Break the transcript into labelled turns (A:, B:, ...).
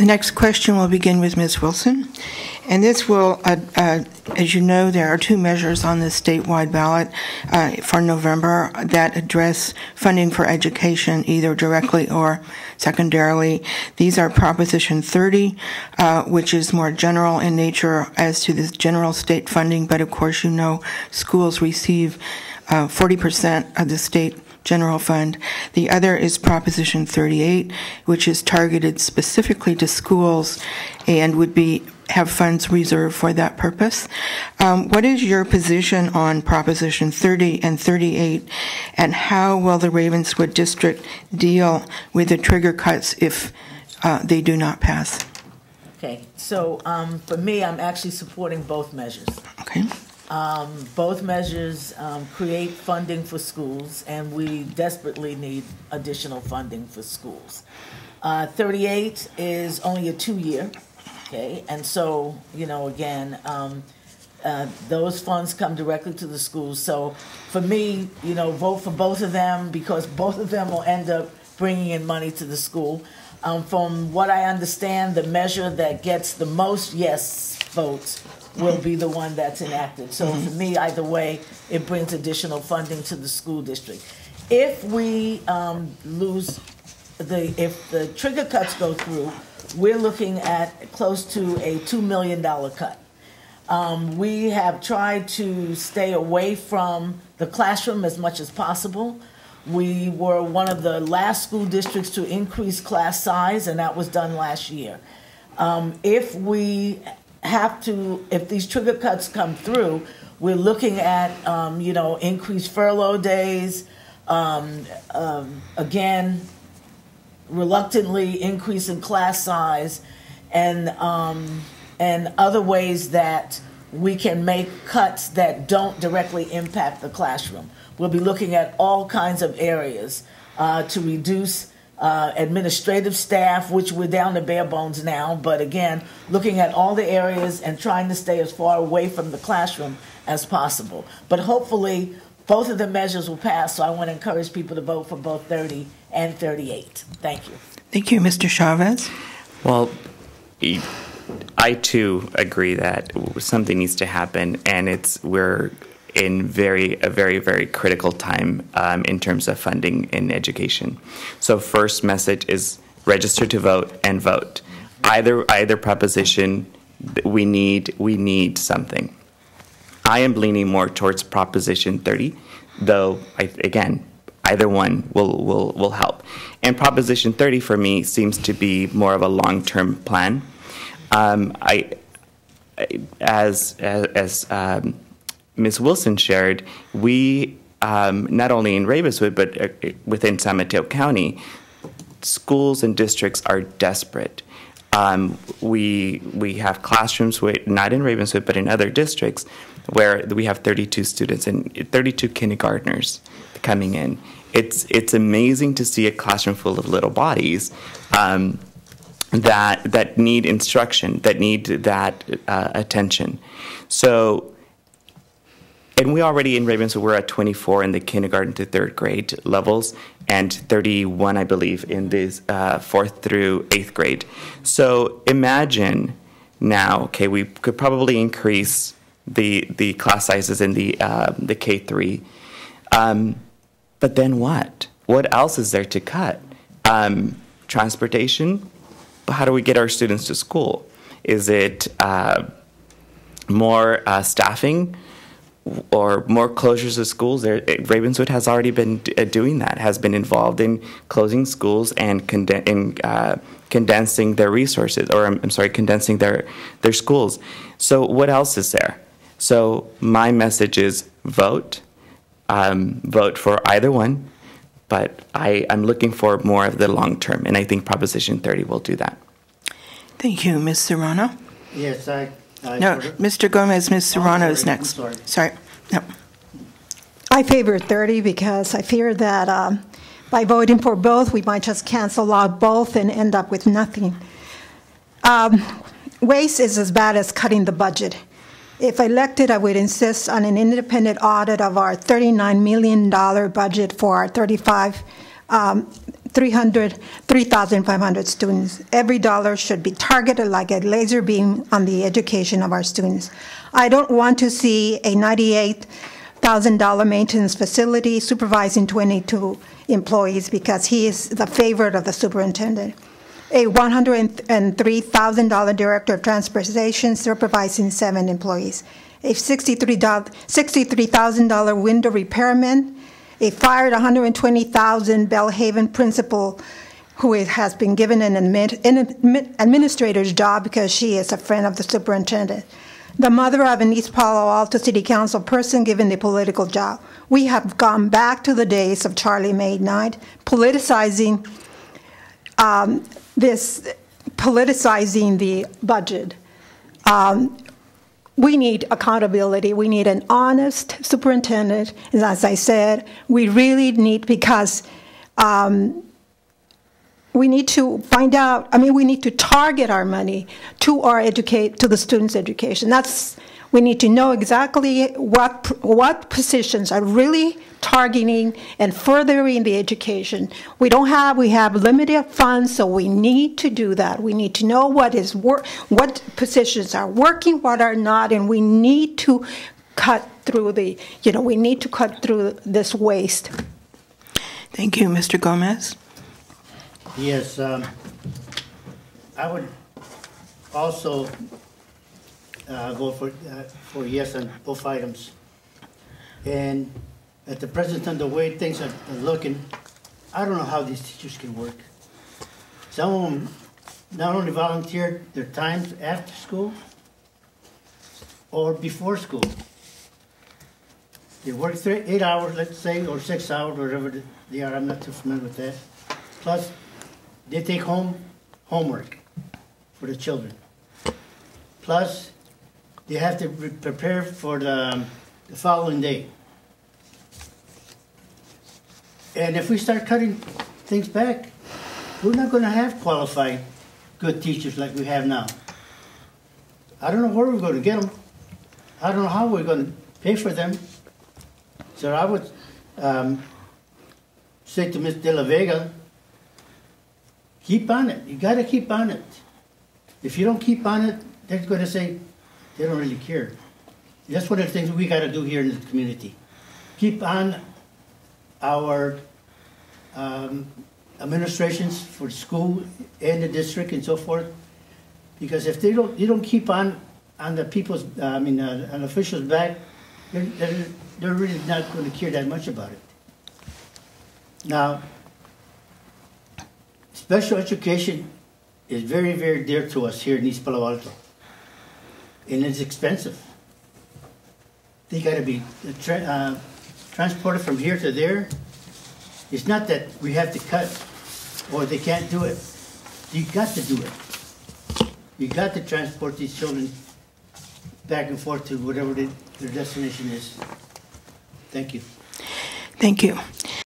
A: The next question will begin with Ms. Wilson. And this will, as you know, there are two measures on the statewide ballot for November that address funding for education, either directly or secondarily. These are Proposition 30, which is more general in nature as to this general state funding, but of course you know schools receive 40% of the state general fund. The other is Proposition 38, which is targeted specifically to schools and would have funds reserved for that purpose. What is your position on Proposition 30 and 38, and how will the Ravenswood District deal with the trigger cuts if they do not pass?
B: Okay, so for me, I'm actually supporting both measures.
A: Okay.
B: Both measures create funding for schools, and we desperately need additional funding for schools. 38 is only a 2-year, okay, and so, you know, again, those funds come directly to the schools. So for me, you know, vote for both of them because both of them will end up bringing in money to the school. From what I understand, the measure that gets the most yes votes will be the one that's enacted. So for me, either way, it brings additional funding to the school district. If we if the trigger cuts go through, we're looking at close to a $2 million cut. We have tried to stay away from the classroom as much as possible. We were one of the last school districts to increase class size, and that was done last year. If these trigger cuts come through, we're looking at, you know, increased furlough days, again, reluctantly increasing class size, and other ways that we can make cuts that don't directly impact the classroom. We'll be looking at all kinds of areas to reduce administrative staff, which we're down to bare bones now, but again, looking at all the areas and trying to stay as far away from the classroom as possible. But hopefully, both of the measures will pass, so I want to encourage people to vote for both 30 and 38. Thank you.
A: Thank you, Mr. Chavez.
C: Well, I too agree that something needs to happen, and we're in a very, very critical time in terms of funding in education. So first message is register to vote and vote. Either proposition, we need something. I am leaning more towards Proposition 30, though again, either one will help. And Proposition 30 for me seems to be more of a long-term plan. As Ms. Wilson shared, we, not only in Ravenswood, but within San Mateo County, schools and districts are desperate. We have classrooms, not in Ravenswood, but in other districts, where we have 32 students and 32 kindergartners coming in. It's amazing to see a classroom full of little bodies that need instruction, that need that attention. So, and we already in Ravenswood, we're at 24 in the kindergarten to 3rd grade levels and 31, I believe, in this 4th through 8th grade. So imagine now, okay, we could probably increase the class sizes in the K3. But then what? What else is there to cut? Transportation? How do we get our students to school? Is it more staffing or more closures of schools? Ravenswood has already been doing that, has been involved in closing schools and condensing their resources, or I'm sorry, condensing their schools. So what else is there? So my message is vote. Vote for either one, but I'm looking for more of the long term, and I think Proposition 30 will do that.
A: Thank you, Ms. Serrano.
D: Yes,
A: no, Mr. Gomez, Ms. Serrano is next. Sorry. No.
E: I favor 30 because I fear that by voting for both, we might just cancel out both and end up with nothing. Waste is as bad as cutting the budget. If elected, I would insist on an independent audit of our $39 million budget for our 35 3,500 students. Every dollar should be targeted like a laser beam on the education of our students. I don't want to see a $98,000 maintenance facility supervising 22 employees because he is the favorite of the superintendent. A $103,000 director of transportation supervising 7 employees. A $63,000 window repairman. A fired $120,000 Bellhaven principal who has been given an administrator's job because she is a friend of the superintendent. The mother of an East Palo Alto City Council person given the political job. We have gone back to the days of Charlie May Knight, politicizing the budget. We need accountability. We need an honest superintendent. And as I said, we really need, because we need to find out, we need to target our money to the students' education. We need to know exactly what positions are really targeting and furthering the education. We have limited funds, so we need to do that. We need to know what positions are working, what are not, and we need to cut through this waste.
A: Thank you, Mr. Gomez.
D: Yes, I would also vote for yes on both items. And at the present time, the way things are looking, I don't know how these teachers can work. Some of them not only volunteer their times after school or before school. They work 8 hours, let's say, or 6 hours, whatever they are. I'm not too familiar with that. Plus, they take home homework for the children. Plus, they have to prepare for the following day. And if we start cutting things back, we're not going to have qualified, good teachers like we have now. I don't know where we're going to get them. I don't know how we're going to pay for them. So I would say to Ms. De La Vega, keep on it. You got to keep on it. If you don't keep on it, they're going to say they don't really care. That's one of the things we got to do here in the community. Keep on our administrations for school and the district and so forth, because if you don't keep on the people's, on officials' back, they're really not going to care that much about it. Now, special education is very, very dear to us here in East Palo Alto, and it's expensive. They got to be transported from here to there. It's not that we have to cut or they can't do it. You got to do it. You got to transport these children back and forth to whatever their destination is. Thank you.
A: Thank you.